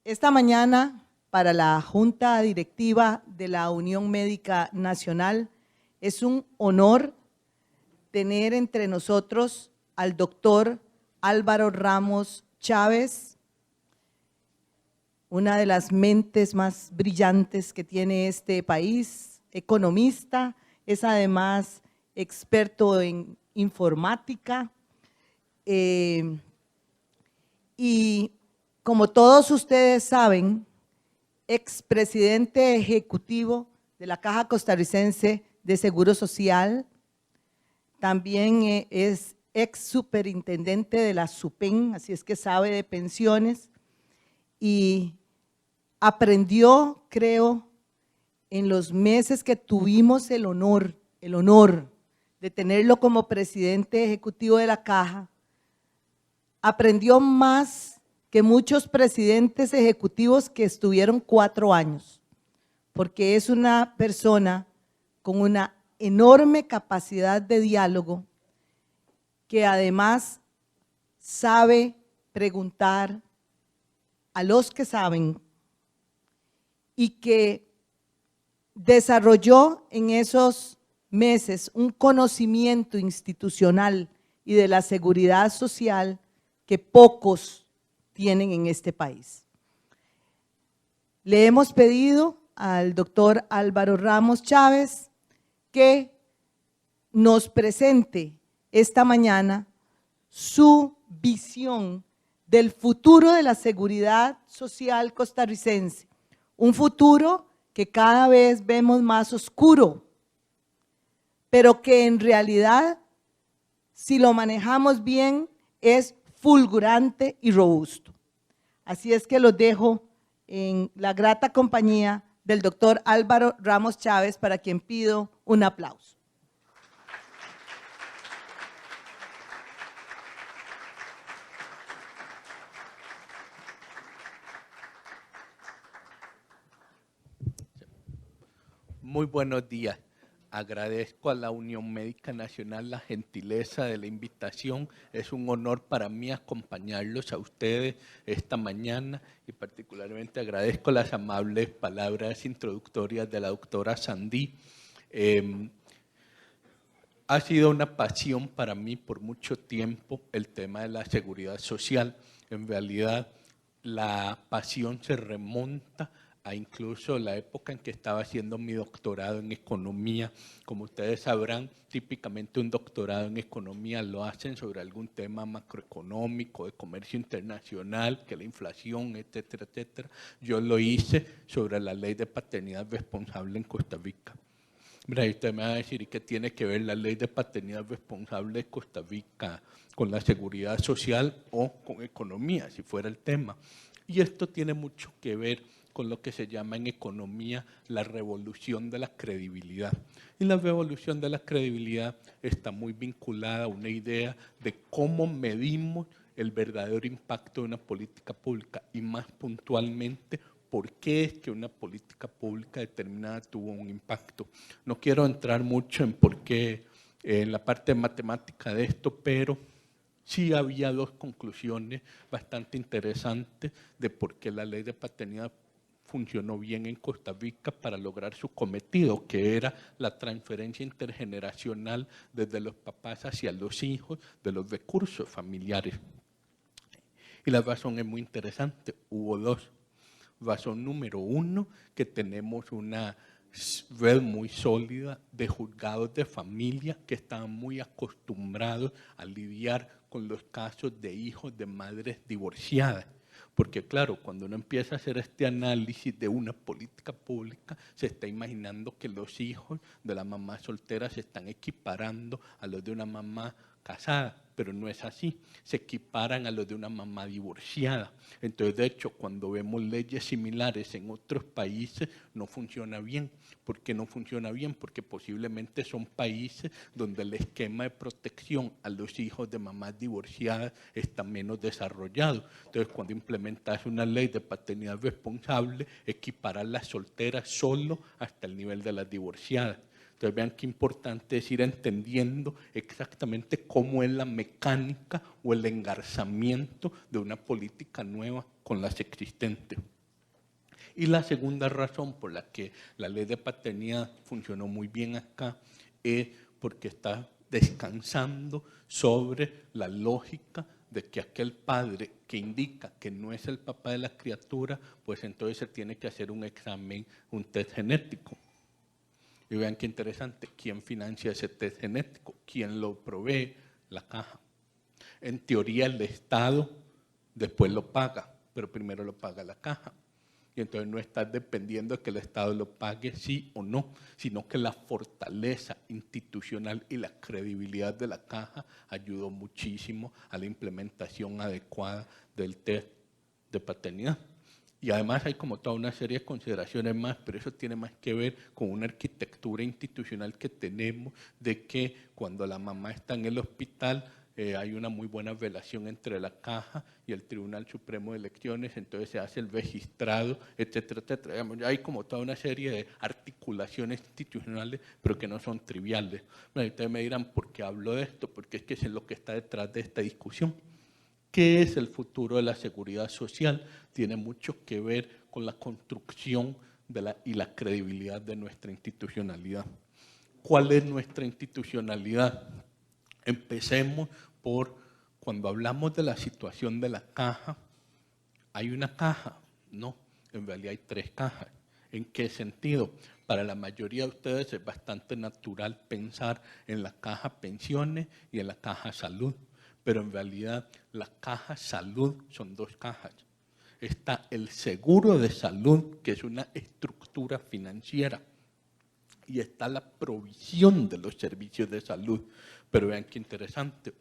Esta mañana, para la Junta Directiva de la Unión Médica Nacional, es un honor tener entre nosotros al doctor Álvaro Ramos Chávez, una de las mentes más brillantes que tiene este país, economista, es además experto en informática y como todos ustedes saben, expresidente ejecutivo de la Caja Costarricense de Seguro Social, también es ex superintendente de la SUPEN, así es que sabe de pensiones y aprendió, creo, en los meses que tuvimos el honor de tenerlo como presidente ejecutivo de la Caja, aprendió más que muchos presidentes ejecutivos que estuvieron 4 años, porque es una persona con una enorme capacidad de diálogo, que además sabe preguntar a los que saben y que desarrolló en esos meses un conocimiento institucional y de la seguridad social que pocos tienen en este país. Le hemos pedido al doctor Álvaro Ramos Chávez que nos presente esta mañana su visión del futuro de la seguridad social costarricense, un futuro que cada vez vemos más oscuro, pero que en realidad, si lo manejamos bien, es fulgurante y robusto. Así es que los dejo en la grata compañía del doctor Álvaro Ramos Chávez, para quien pido un aplauso. Muy buenos días. Agradezco a la Unión Médica Nacional la gentileza de la invitación. Es un honor para mí acompañarlos a ustedes esta mañana y particularmente agradezco las amables palabras introductorias de la doctora Sandí. Ha sido una pasión para mí por mucho tiempo el tema de la seguridad social. En realidad, la pasión se remonta a incluso la época en que estaba haciendo mi doctorado en economía. Como ustedes sabrán, típicamente un doctorado en economía lo hacen sobre algún tema macroeconómico, de comercio internacional, que la inflación, etcétera, etcétera. Yo lo hice sobre la ley de paternidad responsable en Costa Rica. Mira, y usted me va a decir, ¿y qué tiene que ver la ley de paternidad responsable de Costa Rica con la seguridad social o con economía, si fuera el tema? Y esto tiene mucho que ver con lo que se llama en economía la revolución de la credibilidad. Y la revolución de la credibilidad está muy vinculada a una idea de cómo medimos el verdadero impacto de una política pública y más puntualmente por qué es que una política pública determinada tuvo un impacto. No quiero entrar mucho en por qué, en la parte matemática de esto, pero sí había 2 conclusiones bastante interesantes de por qué la ley de paternidad funcionó bien en Costa Rica para lograr su cometido, que era la transferencia intergeneracional desde los papás hacia los hijos de los recursos familiares. Y la razón es muy interesante, hubo 2. Razón número 1, que tenemos una red muy sólida de juzgados de familia que estaban muy acostumbrados a lidiar con los casos de hijos de madres divorciadas. Porque claro, cuando uno empieza a hacer este análisis de una política pública, se está imaginando que los hijos de la mamá soltera se están equiparando a los de una mamá casada, pero no es así, se equiparan a los de una mamá divorciada. Entonces, de hecho, cuando vemos leyes similares en otros países, no funciona bien. ¿Por qué no funciona bien? Porque posiblemente son países donde el esquema de protección a los hijos de mamás divorciadas está menos desarrollado. Entonces, cuando implementas una ley de paternidad responsable, equiparar las solteras solo hasta el nivel de las divorciadas. Entonces vean qué importante es ir entendiendo exactamente cómo es la mecánica o el engarzamiento de una política nueva con las existentes. Y la segunda razón por la que la ley de paternidad funcionó muy bien acá es porque está descansando sobre la lógica de que aquel padre que indica que no es el papá de la criatura, pues entonces se tiene que hacer un examen, un test genético. Y vean qué interesante, ¿quién financia ese test genético? ¿Quién lo provee? La caja. En teoría el Estado después lo paga, pero primero lo paga la caja. Y entonces no está dependiendo de que el Estado lo pague sí o no, sino que la fortaleza institucional y la credibilidad de la caja ayudó muchísimo a la implementación adecuada del test de paternidad. Y además hay como toda una serie de consideraciones más, pero eso tiene más que ver con una arquitectura institucional que tenemos de que cuando la mamá está en el hospital hay una muy buena relación entre la caja y el Tribunal Supremo de Elecciones, entonces se hace el registrado, etcétera, etcétera. Hay como toda una serie de articulaciones institucionales, pero que no son triviales. Bueno, ustedes me dirán, ¿por qué hablo de esto? Porque es que es lo que está detrás de esta discusión. ¿Qué es el futuro de la seguridad social? Tiene mucho que ver con la construcción y la credibilidad de nuestra institucionalidad. ¿Cuál es nuestra institucionalidad? Empecemos por, cuando hablamos de la situación de la caja, ¿hay una caja? No, en realidad hay 3 cajas. ¿En qué sentido? Para la mayoría de ustedes es bastante natural pensar en la caja pensiones y en la caja salud, pero en realidad la caja salud son 2 cajas. Está el seguro de salud, que es una estructura financiera, y está la provisión de los servicios de salud. Pero vean qué interesante,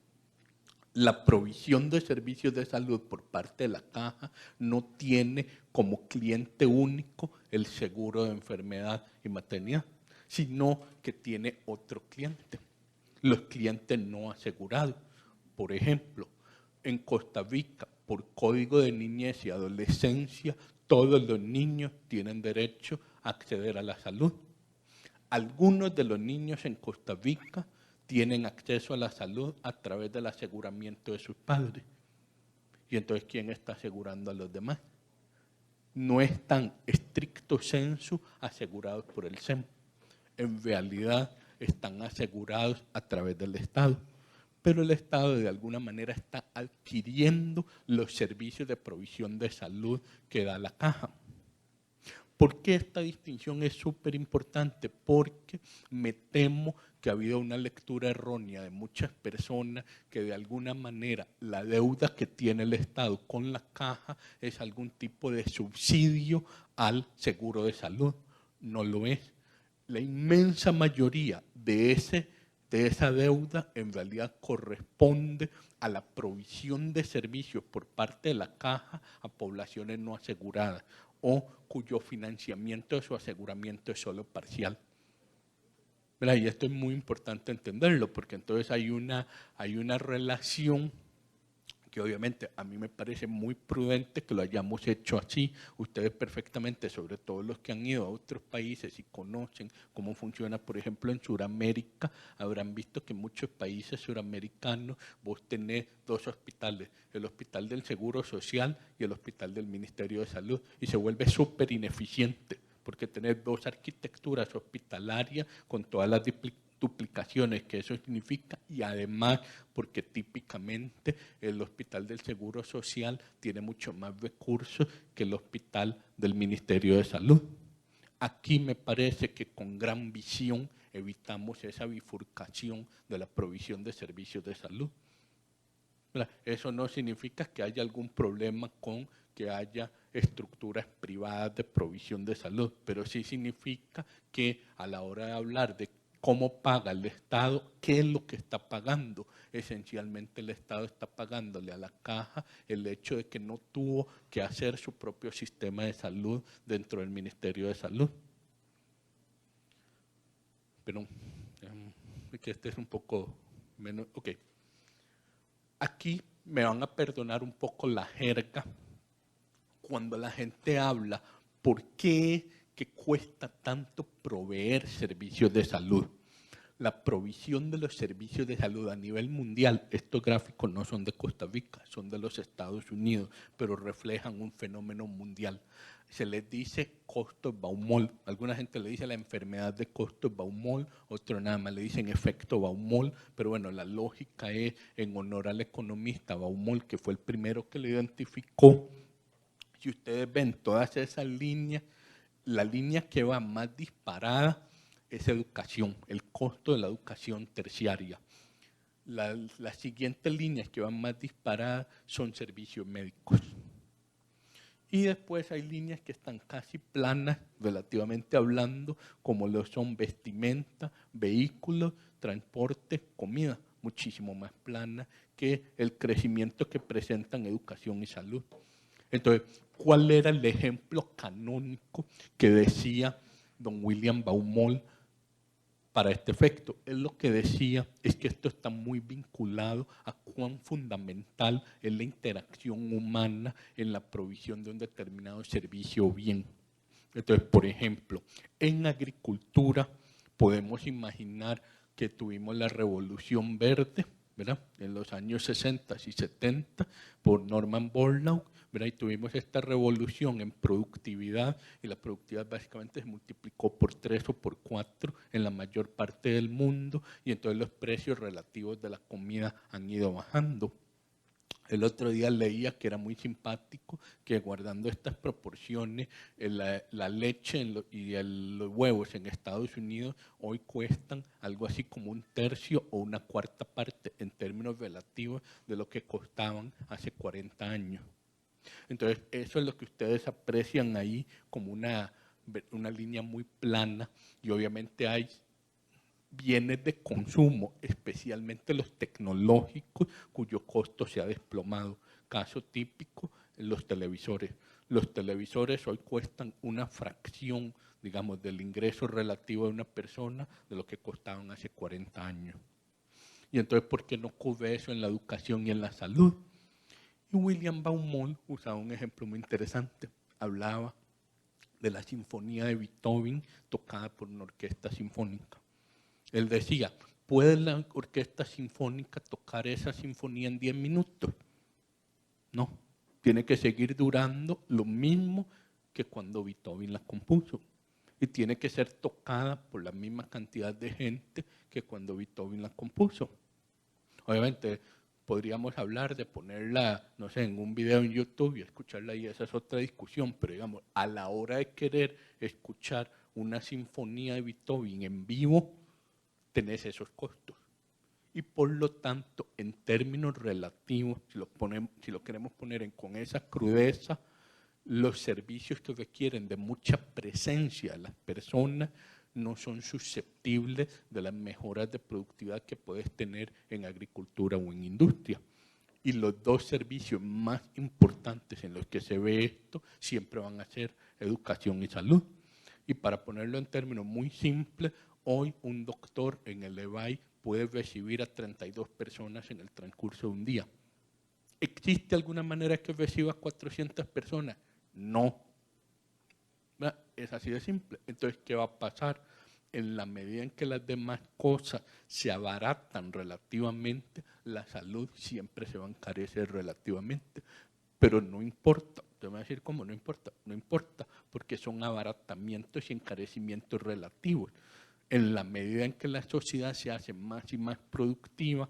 la provisión de servicios de salud por parte de la caja no tiene como cliente único el seguro de enfermedad y maternidad, sino que tiene otro cliente, los clientes no asegurados. Por ejemplo, en Costa Rica, por Código de Niñez y Adolescencia, todos los niños tienen derecho a acceder a la salud. Algunos de los niños en Costa Rica tienen acceso a la salud a través del aseguramiento de sus padres. Y entonces, ¿quién está asegurando a los demás? No están estricto sensu asegurados por el SEM. En realidad están asegurados a través del Estado. Pero el Estado de alguna manera está adquiriendo los servicios de provisión de salud que da la caja. ¿Por qué esta distinción es súper importante? Porque me temo que ha habido una lectura errónea de muchas personas que de alguna manera la deuda que tiene el Estado con la caja es algún tipo de subsidio al seguro de salud. No lo es. La inmensa mayoría de esa deuda en realidad corresponde a la provisión de servicios por parte de la caja a poblaciones no aseguradas o cuyo financiamiento de su aseguramiento es solo parcial. Y esto es muy importante entenderlo, porque entonces hay una relación que obviamente a mí me parece muy prudente que lo hayamos hecho así. Ustedes perfectamente, sobre todo los que han ido a otros países y conocen cómo funciona, por ejemplo, en Sudamérica, habrán visto que en muchos países suramericanos vos tenés 2 hospitales, el Hospital del Seguro Social y el Hospital del Ministerio de Salud, y se vuelve súper ineficiente, porque tenés 2 arquitecturas hospitalarias con todas las duplicaciones que eso significa, y además porque típicamente el Hospital del Seguro Social tiene mucho más recursos que el Hospital del Ministerio de Salud. Aquí me parece que con gran visión evitamos esa bifurcación de la provisión de servicios de salud. Eso no significa que haya algún problema con que haya estructuras privadas de provisión de salud, pero sí significa que a la hora de hablar de cómo paga el Estado, qué es lo que está pagando. Esencialmente el Estado está pagándole a la caja el hecho de que no tuvo que hacer su propio sistema de salud dentro del Ministerio de Salud. Pero que este es un poco menos. Ok. Aquí me van a perdonar un poco la jerga cuando la gente habla por qué que cuesta tanto proveer servicios de salud. la provisión de los servicios de salud a nivel mundial, estos gráficos no son de Costa Rica, son de los Estados Unidos, pero reflejan un fenómeno mundial. Se les dice Costo-Baumol, alguna gente le dice la enfermedad de Costo-Baumol, otro nada más le dicen efecto Baumol, pero bueno, la lógica es en honor al economista Baumol, que fue el primero que lo identificó. Si ustedes ven todas esas líneas, la línea que va más disparada es educación, el costo de la educación terciaria. Las siguientes líneas que van más disparadas son servicios médicos. Y después hay líneas que están casi planas, relativamente hablando, como lo son vestimenta, vehículos, transporte, comida, muchísimo más planas que el crecimiento que presentan educación y salud. Entonces, ¿cuál era el ejemplo canónico que decía don William Baumol para este efecto? Él lo que decía es que esto está muy vinculado a cuán fundamental es la interacción humana en la provisión de un determinado servicio o bien. Entonces, por ejemplo, en agricultura podemos imaginar que tuvimos la Revolución Verde, ¿verdad?, en los años 60 y 70 por Norman Borlaug, ¿verdad? Y tuvimos esta revolución en productividad, y la productividad básicamente se multiplicó por 3 o por 4 en la mayor parte del mundo, y entonces los precios relativos de la comida han ido bajando. El otro día leía que era muy simpático que, guardando estas proporciones, la leche y los huevos en Estados Unidos hoy cuestan algo así como 1/3 o 1/4 parte en términos relativos de lo que costaban hace 40 años. Entonces, eso es lo que ustedes aprecian ahí como una línea muy plana, y obviamente hay bienes de consumo, especialmente los tecnológicos, cuyo costo se ha desplomado. Caso típico, los televisores. Los televisores hoy cuestan una fracción, digamos, del ingreso relativo de una persona de lo que costaban hace 40 años. Y entonces, ¿por qué no cubre eso en la educación y en la salud? Y William Baumol usaba un ejemplo muy interesante. Hablaba de la sinfonía de Beethoven tocada por una orquesta sinfónica. Él decía, ¿puede la orquesta sinfónica tocar esa sinfonía en 10 minutos? No, tiene que seguir durando lo mismo que cuando Beethoven la compuso. Y tiene que ser tocada por la misma cantidad de gente que cuando Beethoven la compuso. Obviamente, podríamos hablar de ponerla, no sé, en un video en YouTube y escucharla, y esa es otra discusión, pero digamos, a la hora de querer escuchar una sinfonía de Beethoven en vivo, tenés esos costos. Y por lo tanto, en términos relativos, si lo queremos poner con esa crudeza, los servicios que requieren de mucha presencia de las personas no son susceptibles de las mejoras de productividad que puedes tener en agricultura o en industria. Y los dos servicios más importantes en los que se ve esto siempre van a ser educación y salud. Y para ponerlo en términos muy simples, hoy un doctor en el EBAI puede recibir a 32 personas en el transcurso de un día. ¿Existe alguna manera que reciba 400 personas? No. Es así de simple. Entonces, ¿qué va a pasar? En la medida en que las demás cosas se abaratan relativamente, la salud siempre se va a encarecer relativamente. Pero no importa. Usted me va a decir, ¿cómo? No importa. No importa, porque son abaratamientos y encarecimientos relativos. En la medida en que la sociedad se hace más y más productiva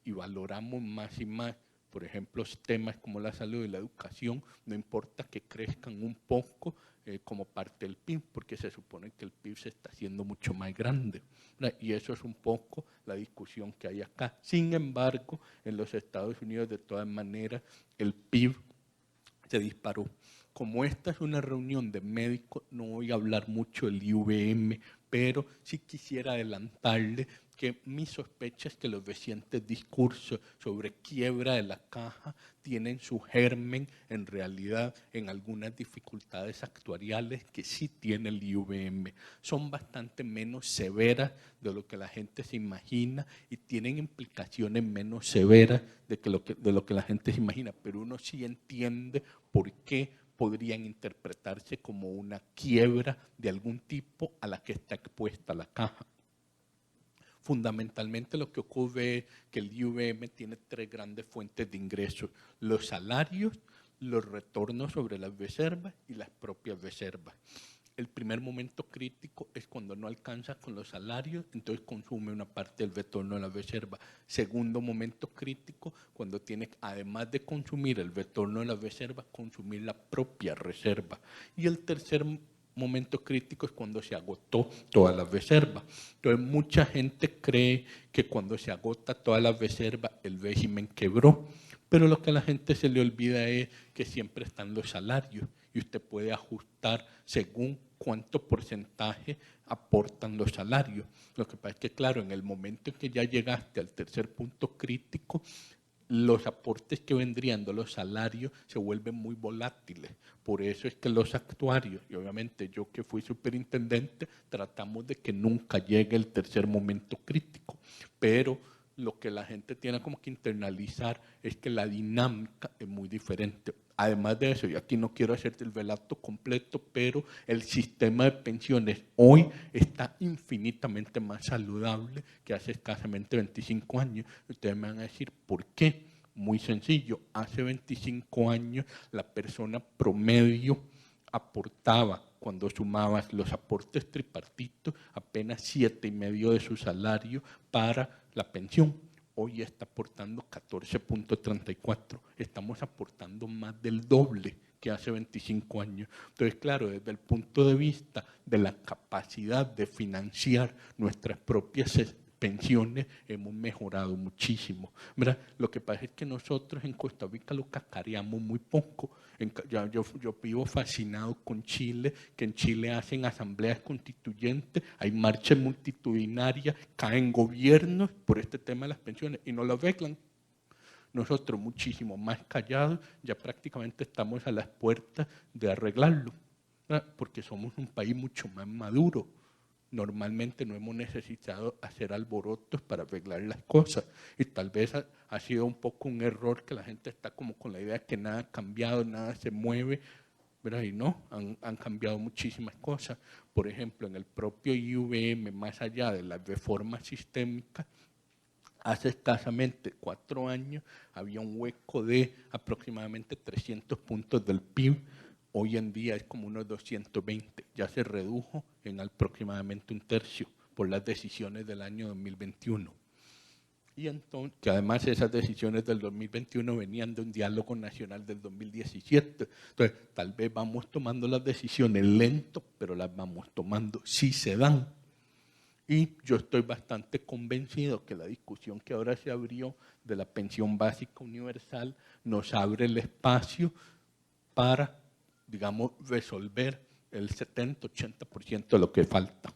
y valoramos más y más, por ejemplo, temas como la salud y la educación, no importa que crezcan un poco como parte del PIB, porque se supone que el PIB se está haciendo mucho más grande, ¿verdad? Y eso es un poco la discusión que hay acá. Sin embargo, en los Estados Unidos, de todas maneras, el PIB se disparó. Como esta es una reunión de médicos, no voy a hablar mucho del IVM, pero sí quisiera adelantarle que mi sospecha es que los recientes discursos sobre quiebra de la caja tienen su germen en realidad en algunas dificultades actuariales que sí tiene el IVM. Son bastante menos severas de lo que la gente se imagina y tienen implicaciones menos severas de lo que la gente se imagina, pero uno sí entiende por qué podrían interpretarse como una quiebra de algún tipo a la que está expuesta la caja. Fundamentalmente lo que ocurre es que el IVM tiene tres grandes fuentes de ingresos: los salarios, los retornos sobre las reservas y las propias reservas. El primer momento crítico es cuando no alcanza con los salarios, entonces consume una parte del retorno de la reserva. Segundo momento crítico, cuando tiene, además de consumir el retorno de la reserva, consumir la propia reserva. Y el tercer momento crítico es cuando se agotó toda la reserva. Entonces, mucha gente cree que cuando se agota toda la reserva, el régimen quebró. Pero lo que a la gente se le olvida es que siempre están los salarios y usted puede ajustar según cuánto porcentaje aportan los salarios. Lo que pasa es que, claro, en el momento en que ya llegaste al tercer punto crítico, los aportes que vendrían de los salarios se vuelven muy volátiles. Por eso es que los actuarios, y obviamente yo que fui superintendente, tratamos de que nunca llegue el tercer momento crítico. Pero lo que la gente tiene como que internalizar es que la dinámica es muy diferente. Además de eso, y aquí no quiero hacerte el relato completo, pero el sistema de pensiones hoy está infinitamente más saludable que hace escasamente 25 años. Ustedes me van a decir, ¿por qué? Muy sencillo, hace 25 años la persona promedio aportaba, cuando sumabas los aportes tripartitos, apenas 7,5 de su salario para la pensión. Hoy está aportando 14,34. Estamos aportando más del doble que hace 25 años. Entonces, claro, desde el punto de vista de la capacidad de financiar nuestras propias pensiones, hemos mejorado muchísimo, ¿verdad? Lo que pasa es que nosotros en Costa Rica lo cacareamos muy poco. Yo vivo fascinado con Chile, que en Chile hacen asambleas constituyentes, hay marchas multitudinarias, caen gobiernos por este tema de las pensiones y no lo arreglan. Nosotros muchísimo más callados, ya prácticamente estamos a las puertas de arreglarlo, ¿verdad? Porque somos un país mucho más maduro. Normalmente no hemos necesitado hacer alborotos para arreglar las cosas y tal vez ha sido un poco un error que la gente está como con la idea de que nada ha cambiado, nada se mueve, ¿verdad? Y no, han cambiado muchísimas cosas. Por ejemplo, en el propio IVM, más allá de las reformas sistémicas, hace escasamente 4 años había un hueco de aproximadamente 300 puntos del PIB. Hoy en día es como unos 220, ya se redujo en aproximadamente un tercio por las decisiones del año 2021. Y entonces, que además esas decisiones del 2021 venían de un diálogo nacional del 2017. Entonces, tal vez vamos tomando las decisiones lento, pero las vamos tomando, sí se dan. Y yo estoy bastante convencido que la discusión que ahora se abrió de la pensión básica universal nos abre el espacio para, digamos, resolver el 70-80% de lo que falta.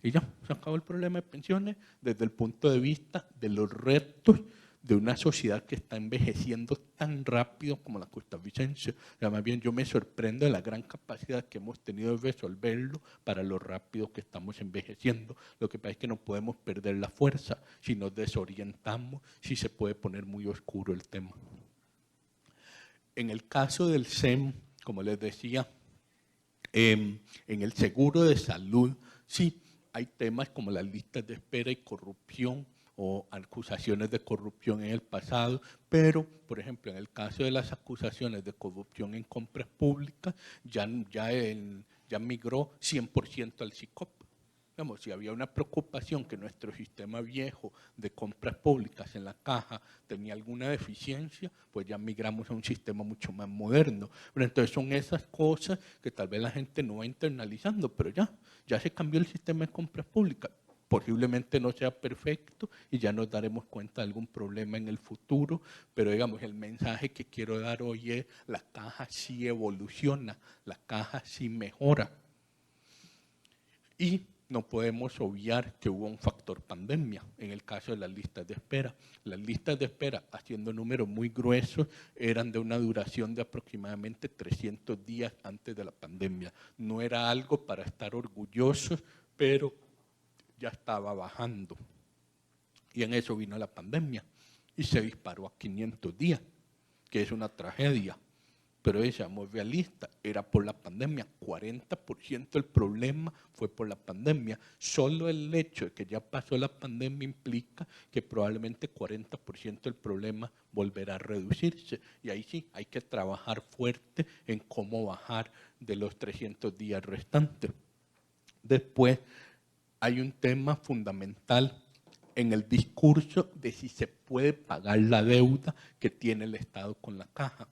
Y ya, se acabó el problema de pensiones desde el punto de vista de los retos de una sociedad que está envejeciendo tan rápido como la costarricense. O sea, más bien yo me sorprendo de la gran capacidad que hemos tenido de resolverlo para lo rápido que estamos envejeciendo. Lo que pasa es que no podemos perder la fuerza. Si nos desorientamos, sí se puede poner muy oscuro el tema. En el caso del SEM, como les decía, en el seguro de salud, sí, hay temas como las listas de espera y corrupción o acusaciones de corrupción en el pasado, pero, por ejemplo, en el caso de las acusaciones de corrupción en compras públicas, ya migró 100% al SICOP. Digamos, si había una preocupación que nuestro sistema viejo de compras públicas en la caja tenía alguna deficiencia, pues ya migramos a un sistema mucho más moderno. Pero entonces son esas cosas que tal vez la gente no va internalizando, pero ya se cambió el sistema de compras públicas. Posiblemente no sea perfecto y ya nos daremos cuenta de algún problema en el futuro, pero digamos, el mensaje que quiero dar hoy es: la caja sí evoluciona, la caja sí mejora. Y no podemos obviar que hubo un factor pandemia en el caso de las listas de espera. Las listas de espera, haciendo números muy gruesos, eran de una duración de aproximadamente 300 días antes de la pandemia. No era algo para estar orgullosos, pero ya estaba bajando. Y en eso vino la pandemia y se disparó a 500 días, que es una tragedia. Pero seamos realistas, era por la pandemia, 40% del problema fue por la pandemia. Solo el hecho de que ya pasó la pandemia implica que probablemente 40% del problema volverá a reducirse. Y ahí sí, hay que trabajar fuerte en cómo bajar de los 300 días restantes. Después, hay un tema fundamental en el discurso de si se puede pagar la deuda que tiene el Estado con la Caja.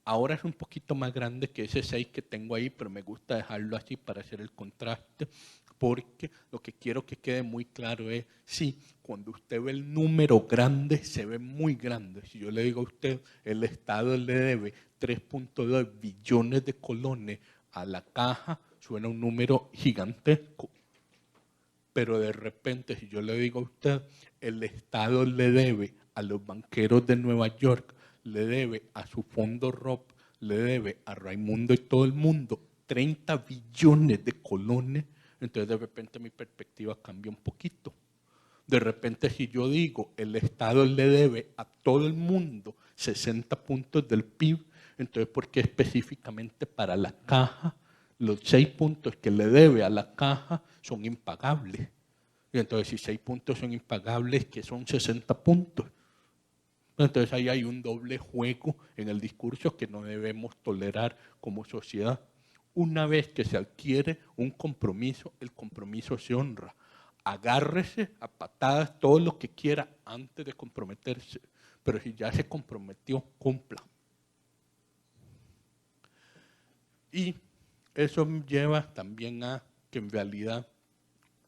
Ahora es un poquito más grande que ese 6 que tengo ahí, pero me gusta dejarlo así para hacer el contraste, porque lo que quiero que quede muy claro es, sí, cuando usted ve el número grande, se ve muy grande. Si yo le digo a usted, el Estado le debe 3.2 billones de colones a la Caja, suena un número gigantesco. Pero de repente, si yo le digo a usted, el Estado le debe a los banqueros de Nueva York, le debe a su fondo ROP, le debe a Raimundo y todo el mundo 30 billones de colones, entonces de repente mi perspectiva cambia un poquito. De repente si yo digo el Estado le debe a todo el mundo 60 puntos del PIB, entonces ¿por qué específicamente para la Caja los 6 puntos que le debe a la Caja son impagables? Y entonces si 6 puntos son impagables, ¿qué son 60 puntos? Entonces ahí hay un doble juego en el discurso que no debemos tolerar como sociedad. Una vez que se adquiere un compromiso, el compromiso se honra. Agárrese a patadas todo lo que quiera antes de comprometerse, pero si ya se comprometió, cumpla. Y eso lleva también a que en realidad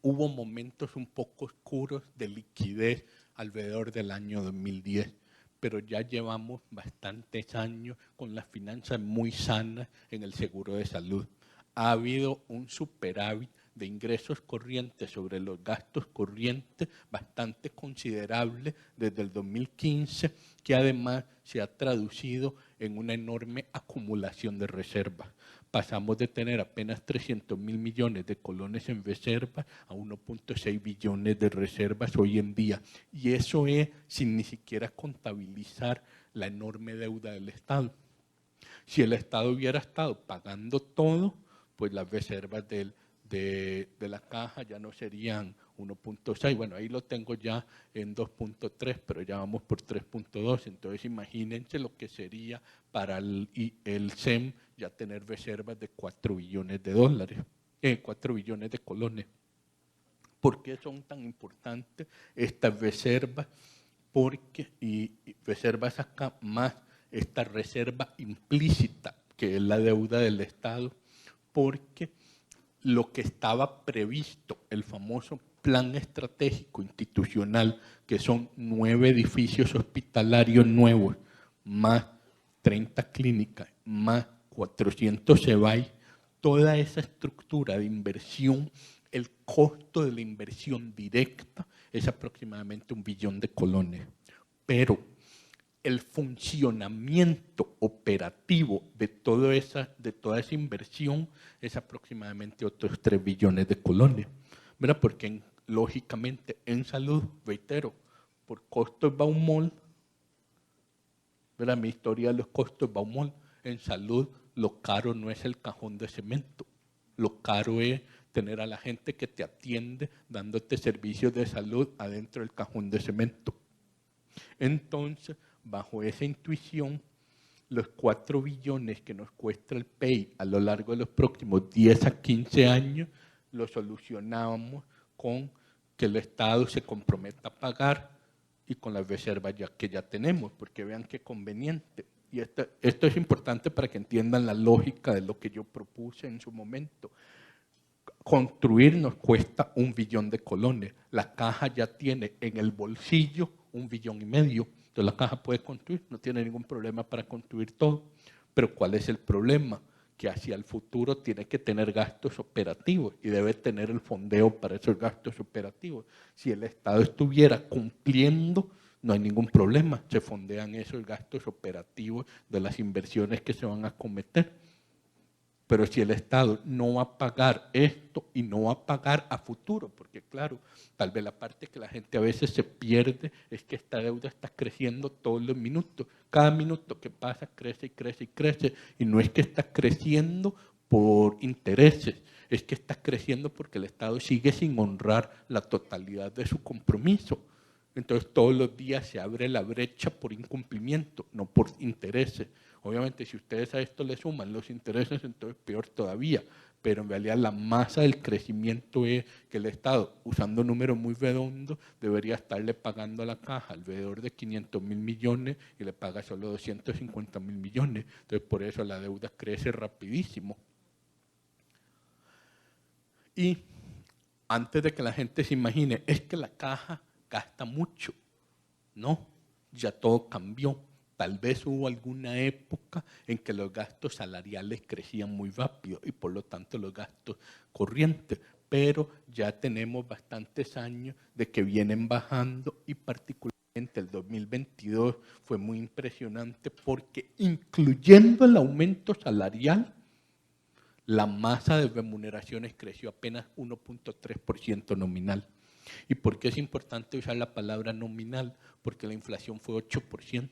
hubo momentos un poco oscuros de liquidez alrededor del año 2010, pero ya llevamos bastantes años con las finanzas muy sanas en el seguro de salud. Ha habido un superávit de ingresos corrientes sobre los gastos corrientes bastante considerable desde el 2015, que además se ha traducido en una enorme acumulación de reservas. Pasamos de tener apenas 300.000 millones de colones en reserva a 1.6 billones de reservas hoy en día. Y eso es sin ni siquiera contabilizar la enorme deuda del Estado. Si el Estado hubiera estado pagando todo, pues las reservas de la Caja ya no serían 1.6, bueno, ahí lo tengo ya en 2.3, pero ya vamos por 3.2, entonces imagínense lo que sería para el SEM ya tener reservas de 4 billones de dólares, 4 billones de colones. ¿Por qué son tan importantes estas reservas? Porque, y reservas acá más esta reserva implícita, que es la deuda del Estado, porque lo que estaba previsto, el famoso plan estratégico institucional, que son 9 edificios hospitalarios nuevos, más 30 clínicas, más 400 CEBAI, toda esa estructura de inversión, el costo de la inversión directa es aproximadamente 1 billón de colones. Pero el funcionamiento operativo de toda esa inversión es aproximadamente otros 3 billones de colones. ¿Verdad? Porque lógicamente en salud, reitero, por costos Baumol, ¿verdad? Mi historia de los costos Baumol, en salud lo caro no es el cajón de cemento, lo caro es tener a la gente que te atiende dándote servicios de salud adentro del cajón de cemento. Entonces, bajo esa intuición, los 4 billones que nos cuesta el PEI a lo largo de los próximos 10 a 15 años, lo solucionamos con que el Estado se comprometa a pagar y con las reservas que ya tenemos, porque vean qué conveniente. Y esto es importante para que entiendan la lógica de lo que yo propuse en su momento. Construir nos cuesta 1 billón de colones. La Caja ya tiene en el bolsillo 1,5 billones. Entonces la Caja puede construir, no tiene ningún problema para construir todo. Pero ¿cuál es el problema? Que hacia el futuro tiene que tener gastos operativos y debe tener el fondeo para esos gastos operativos. Si el Estado estuviera cumpliendo, no hay ningún problema, se fondean esos gastos operativos de las inversiones que se van a cometer. Pero si el Estado no va a pagar esto y no va a pagar a futuro, porque claro, tal vez la parte que la gente a veces se pierde es que esta deuda está creciendo todos los minutos. Cada minuto que pasa crece y crece y crece. Y no es que está creciendo por intereses, es que está creciendo porque el Estado sigue sin honrar la totalidad de su compromiso. Entonces todos los días se abre la brecha por incumplimiento, no por intereses. Obviamente si ustedes a esto le suman los intereses, entonces peor todavía. Pero en realidad la masa del crecimiento es que el Estado, usando números muy redondos, debería estarle pagando a la caja alrededor de 500.000 millones y le paga solo 250.000 millones. Entonces por eso la deuda crece rapidísimo. Y antes de que la gente se imagine, es que la caja gasta mucho. No, ya todo cambió. Tal vez hubo alguna época en que los gastos salariales crecían muy rápido y por lo tanto los gastos corrientes, pero ya tenemos bastantes años de que vienen bajando y particularmente el 2022 fue muy impresionante porque incluyendo el aumento salarial, la masa de remuneraciones creció apenas 1.3% nominal. ¿Y por qué es importante usar la palabra nominal? Porque la inflación fue 8%.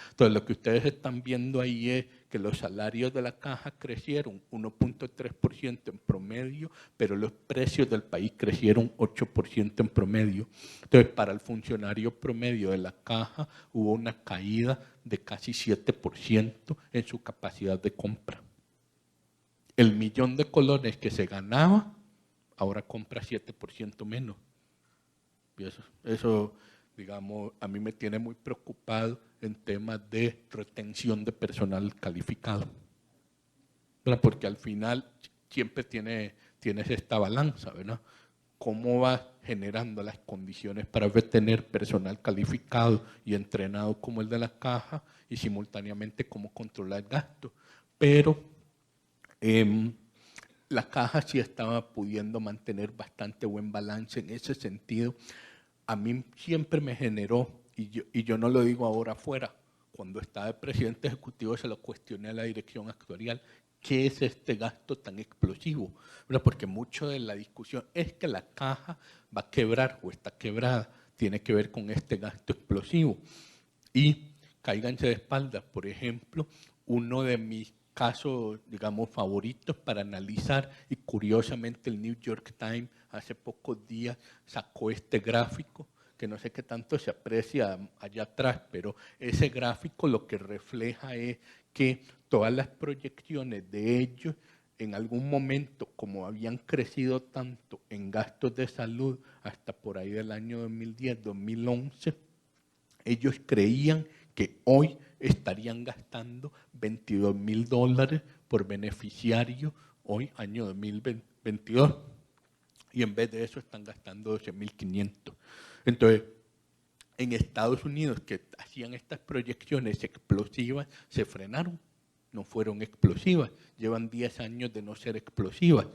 Entonces, lo que ustedes están viendo ahí es que los salarios de la caja crecieron 1.3% en promedio, pero los precios del país crecieron 8% en promedio. Entonces, para el funcionario promedio de la caja hubo una caída de casi 7% en su capacidad de compra. El millón de colones que se ganaba, ahora compra 7% menos. Y eso, digamos, a mí me tiene muy preocupado en temas de retención de personal calificado. ¿Verdad? Porque al final siempre tienes esta balanza, ¿verdad? ¿Cómo vas generando las condiciones para retener personal calificado y entrenado como el de la caja y simultáneamente cómo controlar el gasto? Pero la caja sí estaba pudiendo mantener bastante buen balance en ese sentido. A mí siempre me generó, y yo no lo digo ahora afuera, cuando estaba de presidente ejecutivo se lo cuestioné a la dirección actuarial, ¿qué es este gasto tan explosivo? Porque mucho de la discusión es que la caja va a quebrar o está quebrada, tiene que ver con este gasto explosivo. Y cáiganse de espaldas, por ejemplo, uno de mis casos, digamos, favoritos para analizar, y curiosamente el New York Times hace pocos días sacó este gráfico, que no sé qué tanto se aprecia allá atrás, pero ese gráfico lo que refleja es que todas las proyecciones de ellos, en algún momento, como habían crecido tanto en gastos de salud hasta por ahí del año 2010, 2011, ellos creían que hoy estarían gastando $22.000 por beneficiario, hoy año 2022, y en vez de eso están gastando 12.500. Entonces, en Estados Unidos, que hacían estas proyecciones explosivas, se frenaron, no fueron explosivas, llevan 10 años de no ser explosivas.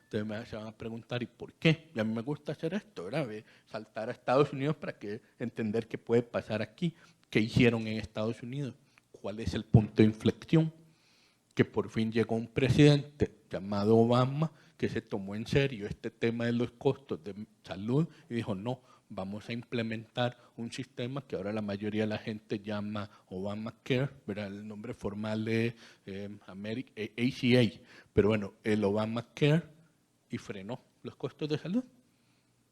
Entonces se van a preguntar, ¿y por qué? Y a mí me gusta hacer esto, ¿verdad? Saltar a Estados Unidos para entender qué puede pasar aquí. ¿Qué hicieron en Estados Unidos? ¿Cuál es el punto de inflexión? Que por fin llegó un presidente llamado Obama que se tomó en serio este tema de los costos de salud y dijo, no, vamos a implementar un sistema que ahora la mayoría de la gente llama Obamacare, ¿verdad? El nombre formal es ACA, pero bueno, el Obamacare, y frenó los costos de salud.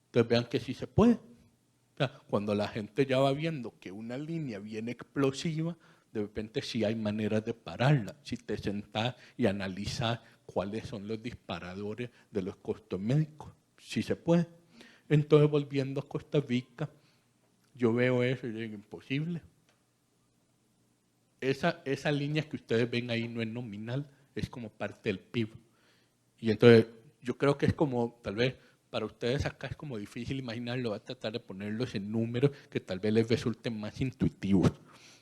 Entonces vean que sí se puede. O sea, cuando la gente ya va viendo que una línea viene explosiva, de repente sí hay maneras de pararla, si te sentás y analizás cuáles son los disparadores de los costos médicos, sí se puede. Entonces, volviendo a Costa Rica, yo veo eso y digo, imposible. Esa línea que ustedes ven ahí no es nominal, es como parte del PIB. Y entonces, yo creo que es como, tal vez, para ustedes acá es como difícil imaginarlo, voy a tratar de ponerlos en números que tal vez les resulten más intuitivos.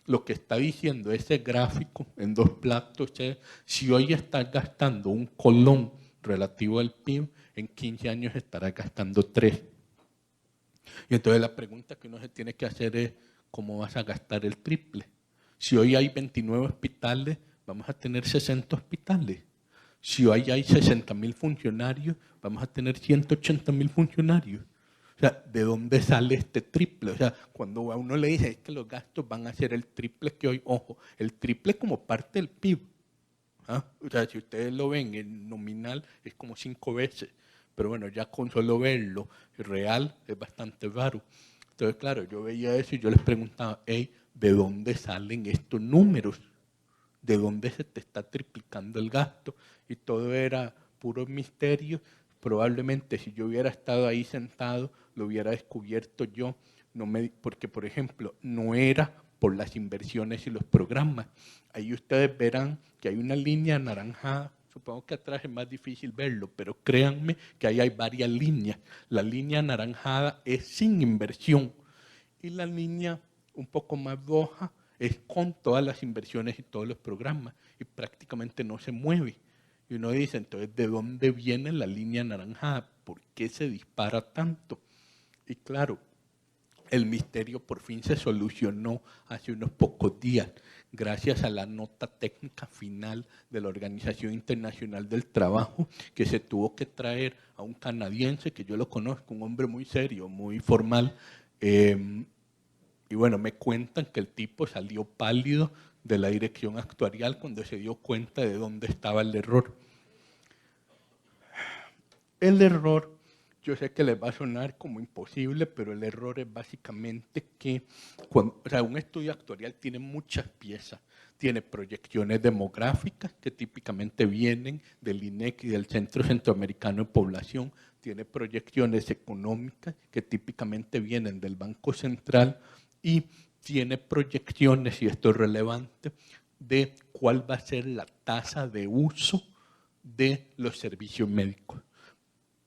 Lo que está diciendo ese gráfico en dos platos es, si hoy estás gastando un colón relativo al PIB, en 15 años estarás gastando 3. Y entonces la pregunta que uno se tiene que hacer es, ¿cómo vas a gastar el triple? Si hoy hay 29 hospitales, vamos a tener 60 hospitales. Si hoy hay 60.000 funcionarios, vamos a tener 180.000 funcionarios. O sea, ¿de dónde sale este triple? O sea, cuando a uno le dice es que los gastos van a ser el triple que hoy, ojo, el triple como parte del PIB. ¿Ah? O sea, si ustedes lo ven en nominal es como 5 veces, pero bueno, ya con solo verlo real es bastante raro. Entonces, claro, yo veía eso y yo les preguntaba, hey, ¿de dónde salen estos números? ¿De dónde se te está triplicando el gasto? Y todo era puro misterio. Probablemente si yo hubiera estado ahí sentado, lo hubiera descubierto yo, porque por ejemplo, no era por las inversiones y los programas. Ahí ustedes verán que hay una línea anaranjada, supongo que atrás es más difícil verlo, pero créanme que ahí hay varias líneas. La línea anaranjada es sin inversión y la línea un poco más roja es con todas las inversiones y todos los programas y prácticamente no se mueve. Y uno dice, entonces, ¿de dónde viene la línea anaranjada? ¿Por qué se dispara tanto? Y claro, el misterio por fin se solucionó hace unos pocos días, gracias a la nota técnica final de la Organización Internacional del Trabajo, que se tuvo que traer a un canadiense, que yo lo conozco, un hombre muy serio, muy formal, y bueno, me cuentan que el tipo salió pálido de la dirección actuarial cuando se dio cuenta de dónde estaba el error. El error, yo sé que les va a sonar como imposible, pero el error es básicamente que un estudio actuarial tiene muchas piezas. Tiene proyecciones demográficas que típicamente vienen del INEC y del Centro Centroamericano de Población. Tiene proyecciones económicas que típicamente vienen del Banco Central y tiene proyecciones, y esto es relevante, de cuál va a ser la tasa de uso de los servicios médicos.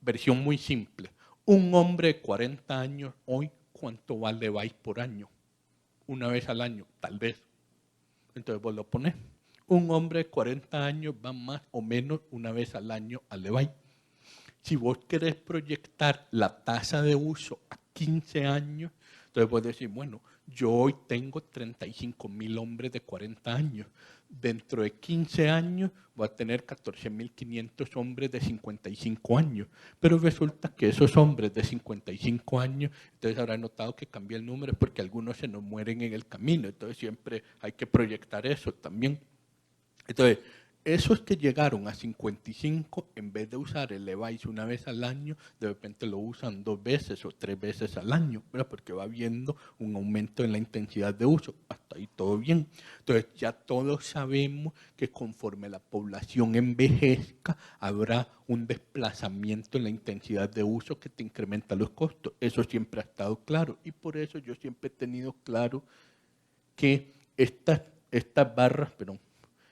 Versión muy simple. Un hombre de 40 años hoy, ¿cuánto vale LEVAI por año? Una vez al año, tal vez. Entonces vos lo pones. Un hombre de 40 años va más o menos una vez al año al LEVAI. Si vos querés proyectar la tasa de uso a 15 años, entonces vos decís, bueno, yo hoy tengo 35.000 hombres de 40 años. Dentro de 15 años voy a tener 14.500 hombres de 55 años. Pero resulta que esos hombres de 55 años, entonces habrán notado que cambié el número porque algunos se nos mueren en el camino. Entonces siempre hay que proyectar eso también. Entonces, esos que llegaron a 55, en vez de usar el LEVAIS una vez al año, de repente lo usan 2 veces o 3 veces al año, ¿verdad? Porque va habiendo un aumento en la intensidad de uso. Hasta ahí todo bien. Entonces, ya todos sabemos que conforme la población envejezca, habrá un desplazamiento en la intensidad de uso que te incrementa los costos. Eso siempre ha estado claro. Y por eso yo siempre he tenido claro que estas barras,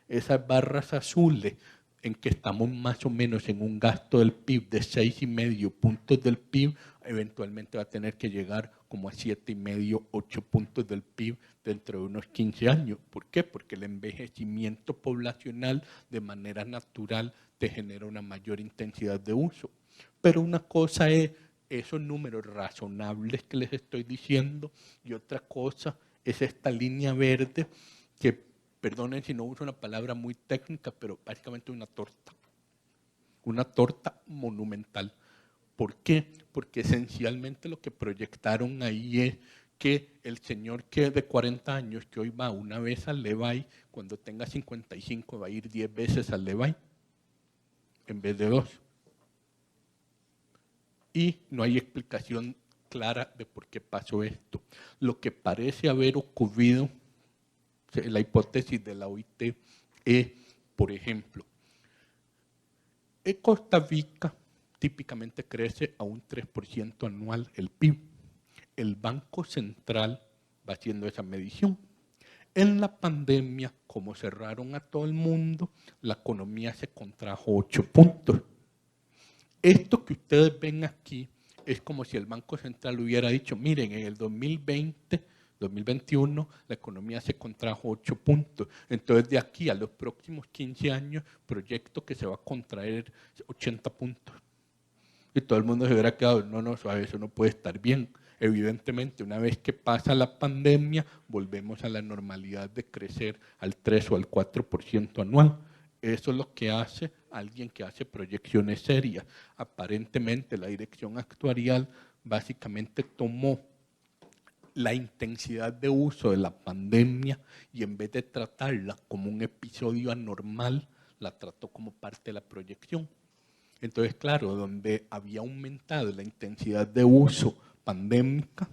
esas barras azules en que estamos más o menos en un gasto del PIB de 6,5 puntos del PIB, eventualmente va a tener que llegar como a 7,5, 8 puntos del PIB dentro de unos 15 años. ¿Por qué? Porque el envejecimiento poblacional de manera natural te genera una mayor intensidad de uso. Pero una cosa es esos números razonables que les estoy diciendo y otra cosa es esta línea verde que, perdonen si no uso una palabra muy técnica, pero básicamente una torta monumental. ¿Por qué? Porque esencialmente lo que proyectaron ahí es que el señor que es de 40 años, que hoy va una vez al LEVAI, cuando tenga 55 va a ir 10 veces al LEVAI, en vez de 2. Y no hay explicación clara de por qué pasó esto. Lo que parece haber ocurrido, la hipótesis de la OIT es, por ejemplo, en Costa Rica típicamente crece a un 3% anual el PIB. El Banco Central va haciendo esa medición. En la pandemia, como cerraron a todo el mundo, la economía se contrajo 8 puntos. Esto que ustedes ven aquí es como si el Banco Central hubiera dicho, miren, en el 2021, la economía se contrajo 8 puntos. Entonces, de aquí a los próximos 15 años, proyecto que se va a contraer 80 puntos. Y todo el mundo se hubiera quedado, no, suave, eso no puede estar bien. Evidentemente, una vez que pasa la pandemia, volvemos a la normalidad de crecer al 3 o al 4% anual. eso es lo que hace alguien que hace proyecciones serias. Aparentemente la dirección actuarial básicamente tomó la intensidad de uso de la pandemia y en vez de tratarla como un episodio anormal, la trató como parte de la proyección. Entonces, claro, donde había aumentado la intensidad de uso pandémica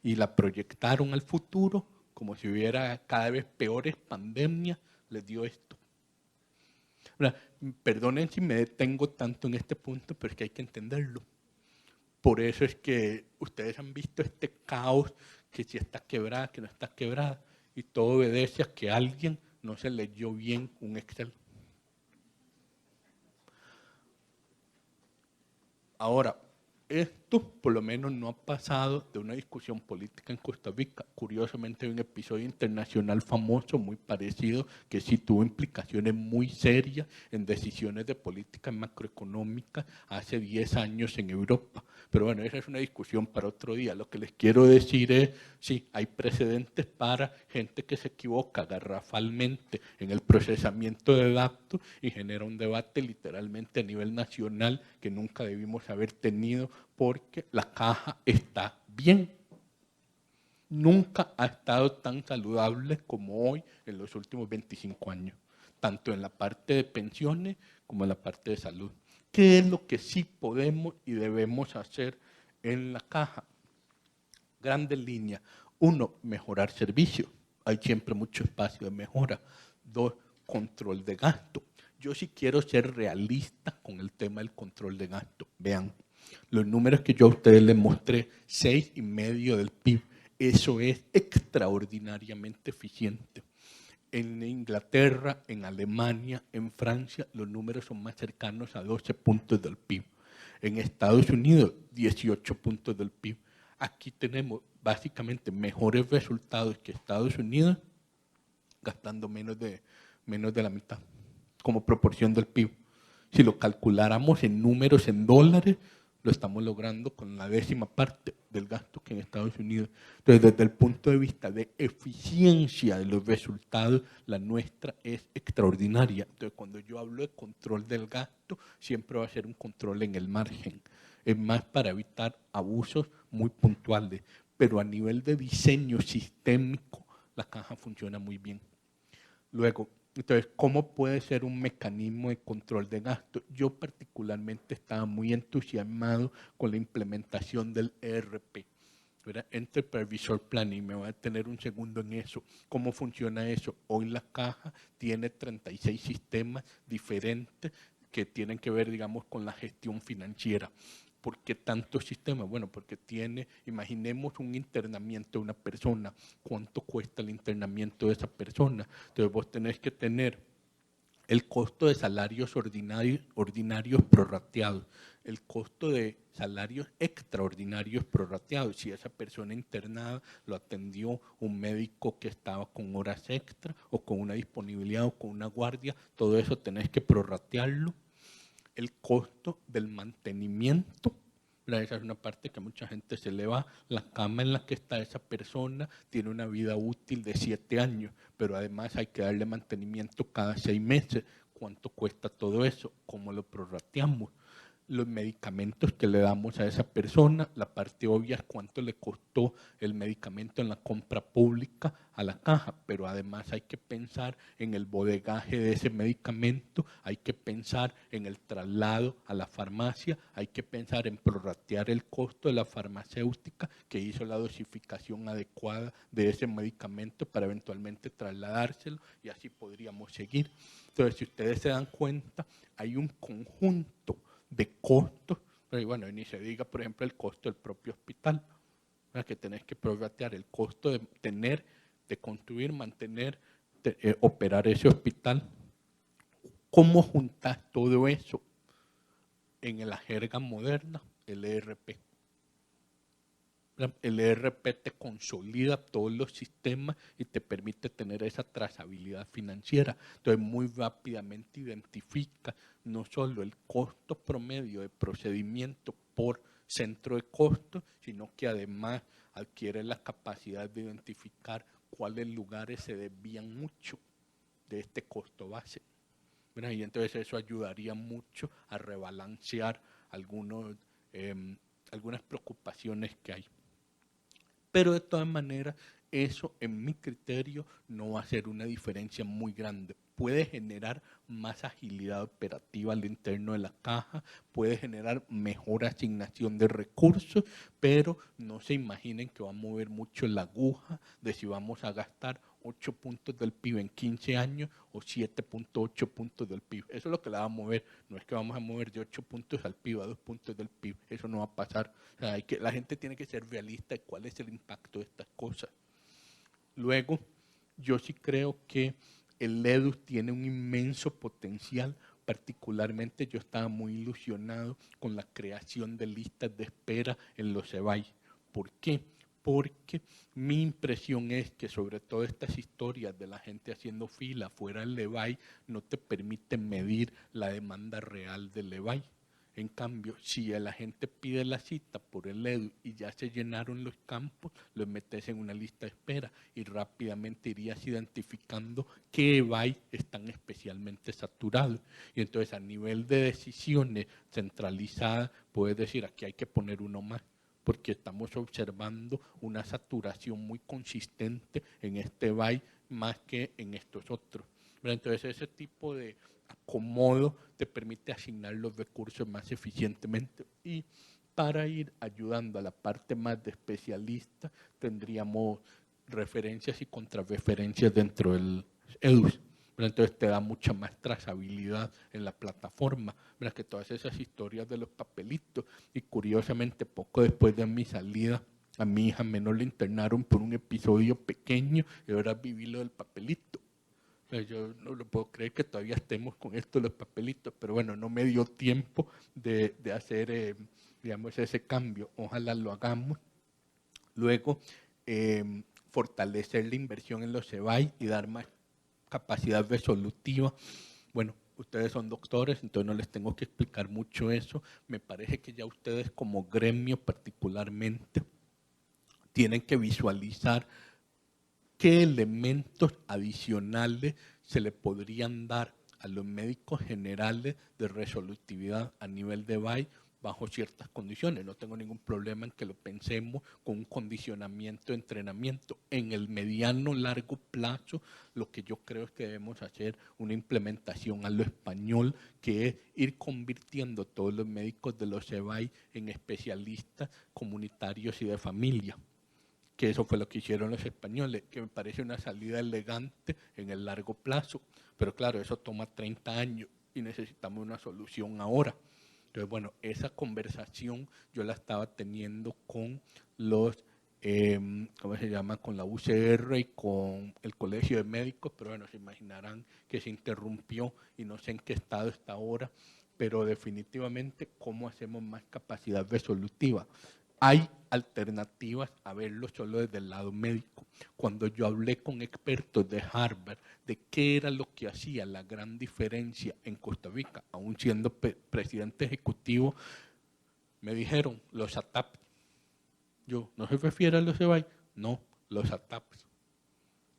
y la proyectaron al futuro, como si hubiera cada vez peores pandemias, les dio esto. Ahora, perdonen si me detengo tanto en este punto, pero es que hay que entenderlo. Por eso es que ustedes han visto este caos, que si está quebrada, que no está quebrada, y todo obedece a que alguien no se leyó bien un Excel. Ahora, esto por lo menos no ha pasado de una discusión política en Costa Rica. Curiosamente hay un episodio internacional famoso, muy parecido, que sí tuvo implicaciones muy serias en decisiones de política macroeconómica hace 10 años en Europa. Pero bueno, esa es una discusión para otro día. Lo que les quiero decir es, sí, hay precedentes para gente que se equivoca garrafalmente en el procesamiento de datos y genera un debate literalmente a nivel nacional que nunca debimos haber tenido porque la caja está bien. Nunca ha estado tan saludable como hoy en los últimos 25 años, tanto en la parte de pensiones como en la parte de salud. ¿Qué es lo que sí podemos y debemos hacer en la caja? Grandes líneas. 1, mejorar servicios. Hay siempre mucho espacio de mejora. 2, control de gasto. Yo sí quiero ser realista con el tema del control de gasto. Vean, los números que yo a ustedes les mostré, 6,5 del PIB, eso es extraordinariamente eficiente. En Inglaterra, en Alemania, en Francia, los números son más cercanos a 12 puntos del PIB. En Estados Unidos, 18 puntos del PIB. Aquí tenemos básicamente mejores resultados que Estados Unidos, gastando menos de la mitad, como proporción del PIB. Si lo calculáramos en números, en dólares, lo estamos logrando con la 10ª parte del gasto que en Estados Unidos. Entonces, desde el punto de vista de eficiencia de los resultados, la nuestra es extraordinaria. Entonces, cuando yo hablo de control del gasto, siempre va a ser un control en el margen. Es más para evitar abusos muy puntuales. Pero a nivel de diseño sistémico, la caja funciona muy bien. Luego, entonces, ¿cómo puede ser un mecanismo de control de gasto? Yo particularmente estaba muy entusiasmado con la implementación del ERP, ¿verdad? Enterprise Resource Planning. Me voy a detener un segundo en eso. ¿Cómo funciona eso? Hoy la caja tiene 36 sistemas diferentes que tienen que ver, digamos, con la gestión financiera. ¿Por qué tantos sistemas? Bueno, porque tiene, imaginemos un internamiento de una persona. ¿Cuánto cuesta el internamiento de esa persona? Entonces vos tenés que tener el costo de salarios ordinarios prorrateados, el costo de salarios extraordinarios prorrateados. Si esa persona internada lo atendió un médico que estaba con horas extra o con una disponibilidad o con una guardia, todo eso tenés que prorratearlo. El costo del mantenimiento, esa es una parte que a mucha gente se le va. La cama en la que está esa persona tiene una vida útil de 7 años, pero además hay que darle mantenimiento cada 6 meses. ¿Cuánto cuesta todo eso? ¿Cómo lo prorrateamos? Los medicamentos que le damos a esa persona, la parte obvia es cuánto le costó el medicamento en la compra pública a la caja, pero además hay que pensar en el bodegaje de ese medicamento, hay que pensar en el traslado a la farmacia, hay que pensar en prorratear el costo de la farmacéutica que hizo la dosificación adecuada de ese medicamento para eventualmente trasladárselo y así podríamos seguir. Entonces, si ustedes se dan cuenta, hay un conjunto de costos, pero bueno, ni se diga, por ejemplo, el costo del propio hospital, ¿verdad? Que tenés que prorratear el costo de tener, de construir, mantener, operar ese hospital. ¿Cómo juntas todo eso en la jerga moderna? El ERP. El ERP te consolida todos los sistemas y te permite tener esa trazabilidad financiera. Entonces, muy rápidamente identifica no solo el costo promedio de procedimiento por centro de costos, sino que además adquiere la capacidad de identificar cuáles lugares se desvían mucho de este costo base. ¿verdad? Y entonces eso ayudaría mucho a rebalancear algunas preocupaciones que hay. Pero de todas maneras, eso en mi criterio no va a ser una diferencia muy grande. Puede generar más agilidad operativa al interno de la caja, puede generar mejor asignación de recursos, pero no se imaginen que va a mover mucho la aguja de si vamos a gastar 8 puntos del PIB en 15 años o 7.8 puntos del PIB. Eso es lo que la va a mover. No es que vamos a mover de 8 puntos al PIB a 2 puntos del PIB. Eso no va a pasar. O sea, la gente tiene que ser realista de cuál es el impacto de estas cosas. Luego, yo sí creo que el EDUS tiene un inmenso potencial. Particularmente yo estaba muy ilusionado con la creación de listas de espera en los EBAI. ¿Por qué? Porque mi impresión es que sobre todo estas historias de la gente haciendo fila fuera del EBAI no te permiten medir la demanda real del EBAI. En cambio, si la gente pide la cita por el EDU y ya se llenaron los campos, los metes en una lista de espera y rápidamente irías identificando qué EBAI están especialmente saturados. Y entonces a nivel de decisiones centralizadas, puedes decir, aquí hay que poner uno más, porque estamos observando una saturación muy consistente en este EBAI más que en estos otros. Pero entonces ese tipo de acomodo te permite asignar los recursos más eficientemente. Y para ir ayudando a la parte más de especialista, tendríamos referencias y contrarreferencias dentro del EDUS. Pero entonces te da mucha más trazabilidad en la plataforma. ¿Verdad? Que todas esas historias de los papelitos, y curiosamente poco después de mi salida, a mi hija menor le internaron por un episodio pequeño y ahora viví lo del papelito. Yo no lo puedo creer que todavía estemos con esto de los papelitos, pero bueno, no me dio tiempo de hacer, digamos, ese cambio. Ojalá lo hagamos. Luego, fortalecer la inversión en los EBAI y dar más capacidad resolutiva. Bueno, ustedes son doctores, entonces no les tengo que explicar mucho eso. Me parece que ya ustedes como gremio particularmente tienen que visualizar qué elementos adicionales se le podrían dar a los médicos generales de resolutividad a nivel de EBAI bajo ciertas condiciones. No tengo ningún problema en que lo pensemos con un condicionamiento de entrenamiento. En el mediano, largo plazo, lo que yo creo es que debemos hacer una implementación a lo español, que es ir convirtiendo todos los médicos de los EBAI en especialistas comunitarios y de familia. Que eso fue lo que hicieron los españoles, que me parece una salida elegante en el largo plazo. Pero claro, eso toma 30 años y necesitamos una solución ahora. Entonces, bueno, esa conversación yo la estaba teniendo con los, ¿cómo se llama? Con la UCR y con el Colegio de Médicos, pero bueno, se imaginarán que se interrumpió y no sé en qué estado está ahora, pero definitivamente, ¿cómo hacemos más capacidad resolutiva? Hay alternativas a verlo solo desde el lado médico. Cuando yo hablé con expertos de Harvard de qué era lo que hacía la gran diferencia en Costa Rica, aún siendo presidente ejecutivo, me dijeron los ATAP. Yo, ¿no se refiere a los EBAI? No, los ATAP.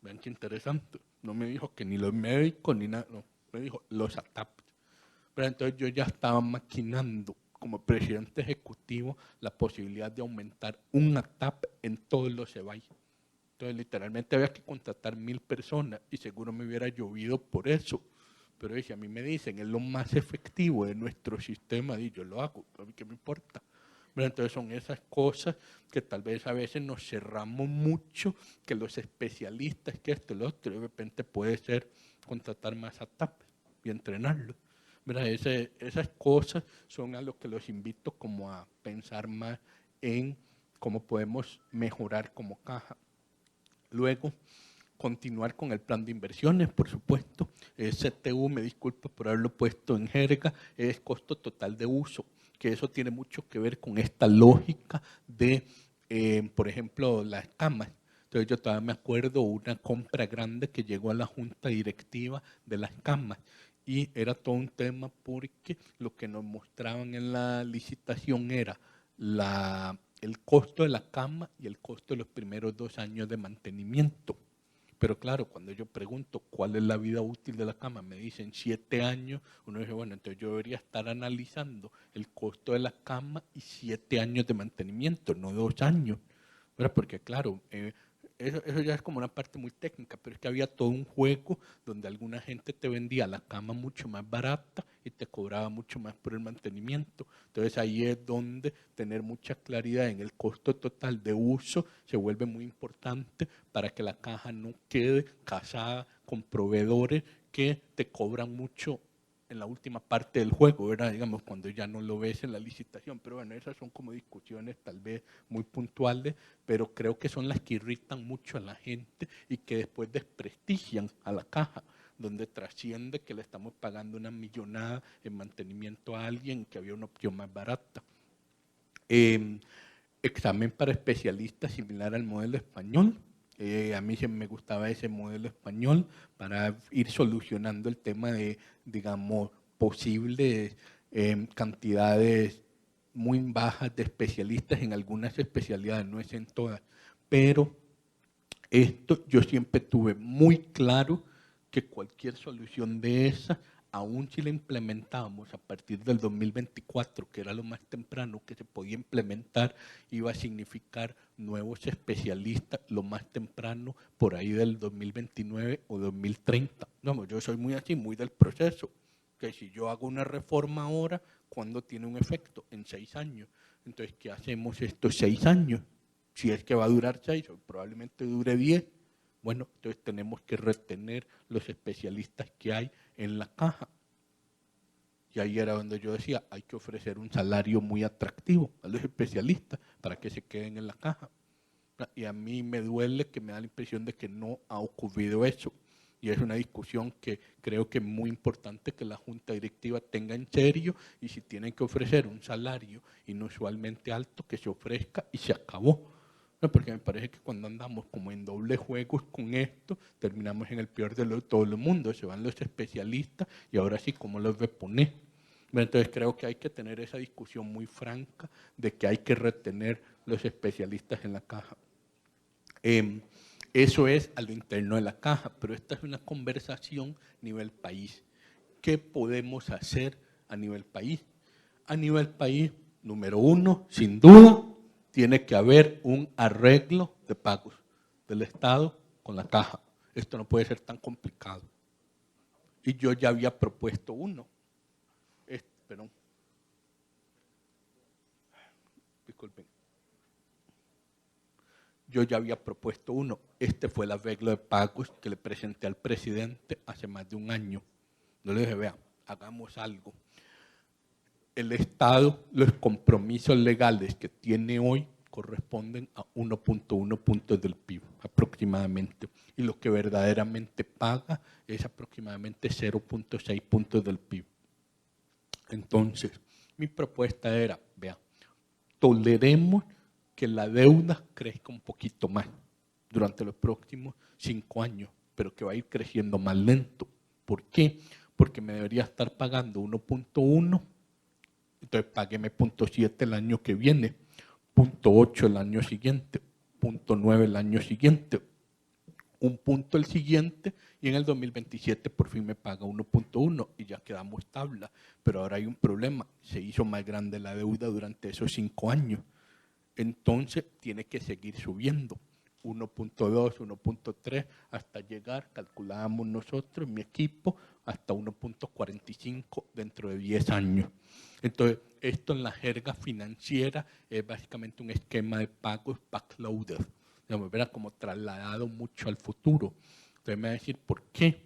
Vean qué interesante. No me dijo que ni los médicos ni nada, no, me dijo los ATAP. Pero entonces yo ya estaba maquinando como presidente ejecutivo la posibilidad de aumentar un ATAP en todos los EBAI. Entonces literalmente había que contratar 1,000 personas y seguro me hubiera llovido por eso. Pero si a mí me dicen es lo más efectivo de nuestro sistema, y yo lo hago, a mí qué me importa. Pero entonces son esas cosas que tal vez a veces nos cerramos mucho, que los especialistas, que esto, lo otro, de repente puede ser contratar más ATAP y entrenarlos. Esas cosas son a lo que los invito como a pensar más en cómo podemos mejorar como caja. Luego, continuar con el plan de inversiones, por supuesto. CTU, me disculpo por haberlo puesto en jerga, es costo total de uso, que eso tiene mucho que ver con esta lógica de, por ejemplo, las camas. Entonces yo todavía me acuerdo una compra grande que llegó a la junta directiva de las camas y era todo un tema porque lo que nos mostraban en la licitación era el costo de la cama y el costo de los primeros 2 años de mantenimiento. Pero claro, cuando yo pregunto cuál es la vida útil de la cama, me dicen 7 años, uno dice, bueno, entonces yo debería estar analizando el costo de la cama y 7 años de mantenimiento, no 2 años. ¿Verdad? Porque claro, eso ya es como una parte muy técnica, pero es que había todo un juego donde alguna gente te vendía la cama mucho más barata y te cobraba mucho más por el mantenimiento. Entonces ahí es donde tener mucha claridad en el costo total de uso se vuelve muy importante para que la caja no quede casada con proveedores que te cobran mucho en la última parte del juego, ¿verdad? Digamos, cuando ya no lo ves en la licitación. Pero bueno, esas son como discusiones tal vez muy puntuales, pero creo que son las que irritan mucho a la gente y que después desprestigian a la caja, donde trasciende que le estamos pagando una millonada en mantenimiento a alguien que había una opción más barata. Examen para especialistas similar al modelo español. A mí sí me gustaba ese modelo español para ir solucionando el tema de, digamos, posibles cantidades muy bajas de especialistas en algunas especialidades, no es en todas. Pero esto yo siempre tuve muy claro que cualquier solución de esa, aún si la implementábamos a partir del 2024, que era lo más temprano que se podía implementar, iba a significar nuevos especialistas lo más temprano, por ahí del 2029 o 2030. No, yo soy muy así, muy del proceso, que si yo hago una reforma ahora, ¿cuándo tiene un efecto? En 6 años. Entonces, ¿qué hacemos estos 6 años? Si es que va a durar 6 o probablemente dure 10, bueno, entonces tenemos que retener los especialistas que hay en la caja. Y ahí era donde yo decía, hay que ofrecer un salario muy atractivo a los especialistas para que se queden en la caja. Y a mí me duele que me da la impresión de que no ha ocurrido eso. Y es una discusión que creo que es muy importante que la Junta Directiva tenga en serio, y si tienen que ofrecer un salario inusualmente alto, que se ofrezca y se acabó. No, porque me parece que cuando andamos como en doble juegos con esto, terminamos en el peor de todo el mundo. Se van los especialistas y ahora sí, ¿cómo los reponer? Entonces creo que hay que tener esa discusión muy franca de que hay que retener los especialistas en la caja. Eso es a lo interno de la caja, pero esta es una conversación a nivel país. ¿Qué podemos hacer a nivel país? A nivel país, número uno, sin duda, tiene que haber un arreglo de pagos del Estado con la caja. Esto no puede ser tan complicado. Y yo ya había propuesto uno. Perdón. Disculpen. Yo ya había propuesto uno. Este fue el arreglo de pagos que le presenté al presidente hace más de un año. Yo le dije, vea, hagamos algo. El Estado, los compromisos legales que tiene hoy corresponden a 1.1 puntos del PIB aproximadamente. Y lo que verdaderamente paga es aproximadamente 0.6 puntos del PIB. Entonces, mi propuesta era, vea, toleremos que la deuda crezca un poquito más durante los próximos 5 años, pero que va a ir creciendo más lento. ¿Por qué? Porque me debería estar pagando 1.1, entonces págueme 0.7 el año que viene, 0.8 el año siguiente, 0.9 el año siguiente, un punto el siguiente, y en el 2027 por fin me paga 1.1 y ya quedamos tabla. Pero ahora hay un problema, se hizo más grande la deuda durante esos 5 años. Entonces tiene que seguir subiendo, 1.2, 1.3, hasta llegar, calculábamos nosotros, mi equipo, hasta 1.45 dentro de 10 años. Entonces, esto en la jerga financiera es básicamente un esquema de pagos backloaded, digamos, ¿verdad? Como trasladado mucho al futuro. Entonces me va a decir, ¿por qué?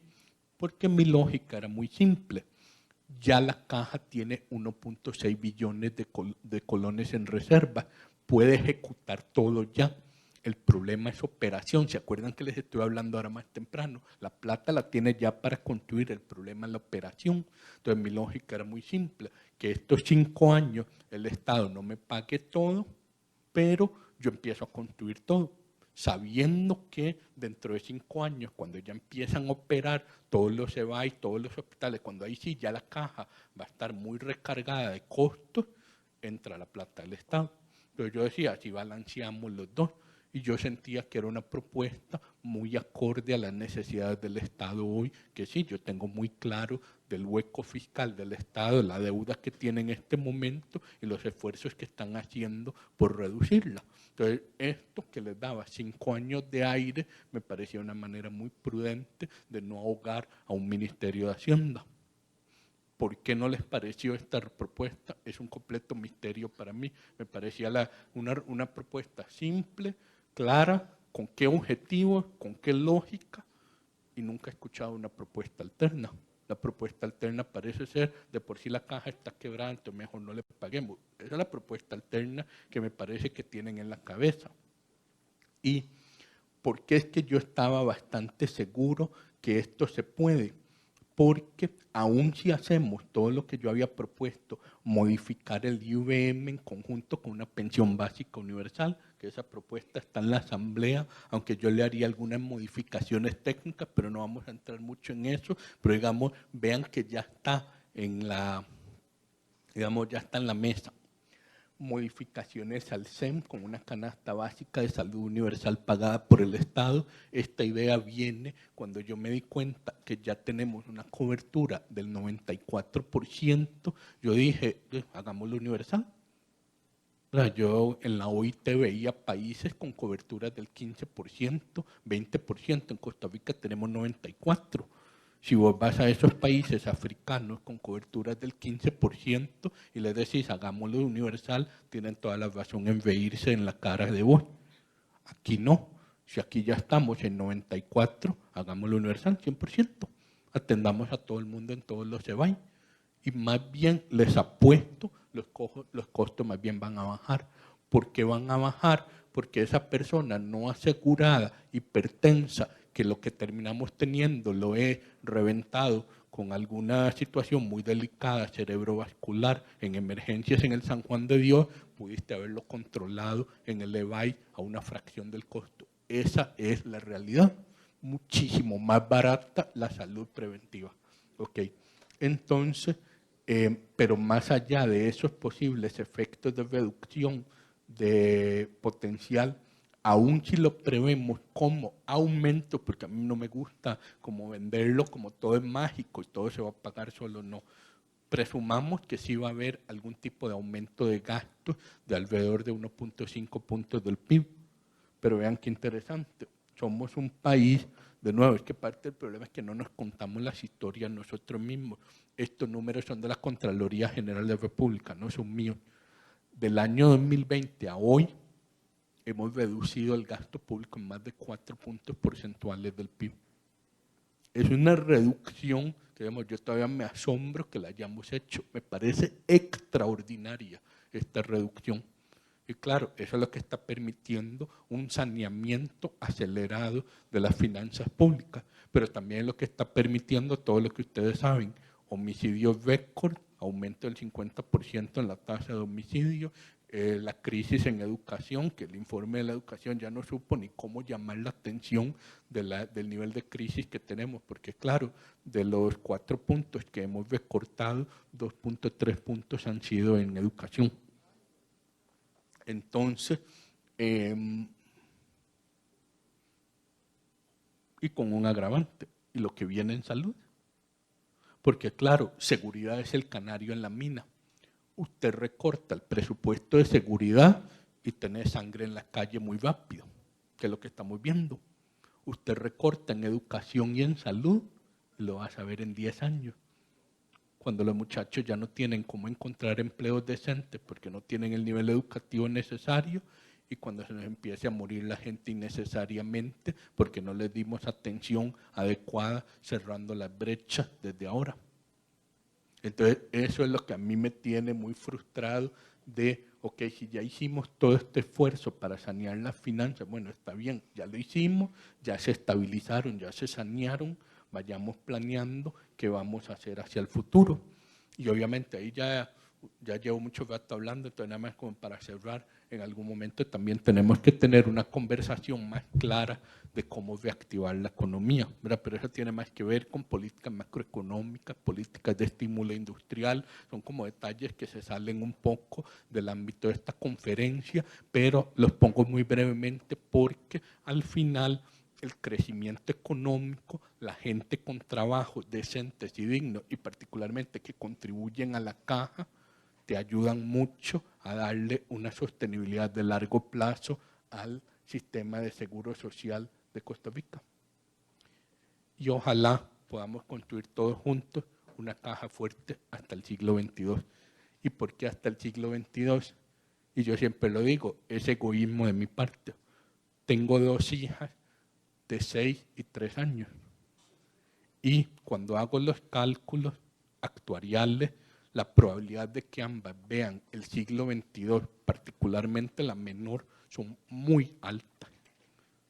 Porque mi lógica era muy simple. Ya la caja tiene 1.6 billones de colones en reserva, puede ejecutar todo ya. El problema es operación. ¿Se acuerdan que les estoy hablando ahora más temprano? La plata la tiene ya para construir, el problema es la operación. Entonces mi lógica era muy simple, que estos 5 años el Estado no me pague todo, pero yo empiezo a construir todo, sabiendo que dentro de 5 años, cuando ya empiezan a operar todos los EBAI, todos los hospitales, cuando ahí sí ya la caja va a estar muy recargada de costos, entra la plata del Estado. Entonces yo decía, si balanceamos los dos, Y yo sentía que era una propuesta muy acorde a las necesidades del Estado hoy, que sí, yo tengo muy claro del hueco fiscal del Estado, la deuda que tiene en este momento y los esfuerzos que están haciendo por reducirla. Entonces, esto que les daba 5 años de aire me parecía una manera muy prudente de no ahogar a un Ministerio de Hacienda. ¿Por qué no les pareció esta propuesta? Es un completo misterio para mí. Me parecía una propuesta simple, clara, con qué objetivos, con qué lógica, y nunca he escuchado una propuesta alterna. La propuesta alterna parece ser, de por sí la caja está quebrada, entonces mejor no le paguemos. Esa es la propuesta alterna que me parece que tienen en la cabeza. ¿Y por qué es que yo estaba bastante seguro que esto se puede? Porque aún si hacemos todo lo que yo había propuesto, modificar el IVM en conjunto con una pensión básica universal, que esa propuesta está en la Asamblea, aunque yo le haría algunas modificaciones técnicas, pero no vamos a entrar mucho en eso, pero digamos, vean que ya está en la, ya está en la mesa. Modificaciones al SEM con una canasta básica de salud universal pagada por el Estado. Esta idea viene cuando yo me di cuenta que ya tenemos una cobertura del 94%. Yo dije, hagámoslo universal. Yo en la OIT veía países con coberturas del 15%, 20%. En Costa Rica tenemos 94%. Si vos vas a esos países africanos con coberturas del 15% y les decís hagámoslo universal, tienen toda la razón en reírse en la cara de vos. Aquí no. Si aquí ya estamos en 94, hagámoslo universal, 100%. Atendamos a todo el mundo en todos los EBAI. Y más bien les apuesto, los costos más bien van a bajar. ¿Por qué van a bajar? Porque esa persona no asegurada, hipertensa, que lo que terminamos teniendo lo he reventado con alguna situación muy delicada cerebrovascular en emergencias en el San Juan de Dios, pudiste haberlo controlado en el EBAI a una fracción del costo. Esa es la realidad. Muchísimo más barata la salud preventiva. Okay. Entonces, pero más allá de esos posibles efectos de reducción de potencial, aún si lo prevemos como aumento, porque a mí no me gusta como venderlo como todo es mágico y todo se va a pagar solo, no. Presumamos que sí va a haber algún tipo de aumento de gastos de alrededor de 1.5 puntos del PIB. Pero vean qué interesante, somos un país, de nuevo, es que parte del problema es que no nos contamos las historias nosotros mismos. Estos números son de la Contraloría General de la República, no son míos. Del año 2020 a hoy, hemos reducido el gasto público en más de 4 puntos porcentuales del PIB. Es una reducción que, digamos, yo todavía me asombro que la hayamos hecho. Me parece extraordinaria esta reducción. Y claro, eso es lo que está permitiendo un saneamiento acelerado de las finanzas públicas, pero también es lo que está permitiendo todo lo que ustedes saben, homicidios récord, aumento del 50% en la tasa de homicidio, la crisis en educación, que el informe de la educación ya no supo ni cómo llamar la atención del nivel de crisis que tenemos, porque claro, de los 4 puntos que hemos recortado, 2.3 puntos han sido en educación. Entonces, y con un agravante, y lo que viene en salud. Porque claro, seguridad es el canario en la mina. Usted recorta el presupuesto de seguridad y tiene sangre en la calle muy rápido, que es lo que estamos viendo. Usted recorta en educación y en salud, y lo vas a ver en 10 años. Cuando los muchachos ya no tienen cómo encontrar empleos decentes porque no tienen el nivel educativo necesario y cuando se nos empiece a morir la gente innecesariamente porque no les dimos atención adecuada cerrando las brechas desde ahora. Entonces, eso es lo que a mí me tiene muy frustrado de, ok, si ya hicimos todo este esfuerzo para sanear las finanzas, bueno, está bien, ya lo hicimos, ya se estabilizaron, ya se sanearon, vayamos planeando qué vamos a hacer hacia el futuro. Y obviamente ahí ya ya llevo mucho rato hablando, entonces nada más como para cerrar, en algún momento también tenemos que tener una conversación más clara de cómo reactivar la economía, ¿verdad? Pero eso tiene más que ver con políticas macroeconómicas, políticas de estímulo industrial, son como detalles que se salen un poco del ámbito de esta conferencia, pero los pongo muy brevemente porque al final el crecimiento económico, la gente con trabajos decentes y dignos y particularmente que contribuyen a la caja, te ayudan mucho a darle una sostenibilidad de largo plazo al sistema de seguro social de Costa Rica. Y ojalá podamos construir todos juntos una caja fuerte hasta el siglo XXII. ¿Y por qué hasta el siglo XXII? Y yo siempre lo digo, es egoísmo de mi parte. Tengo 2 hijas de 6 y 3 años. Y cuando hago los cálculos actuariales, la probabilidad de que ambas vean el siglo XXII, particularmente la menor, son muy altas.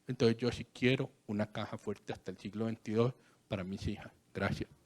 Entonces yo sí quiero una caja fuerte hasta el siglo XXII para mis hijas. Gracias.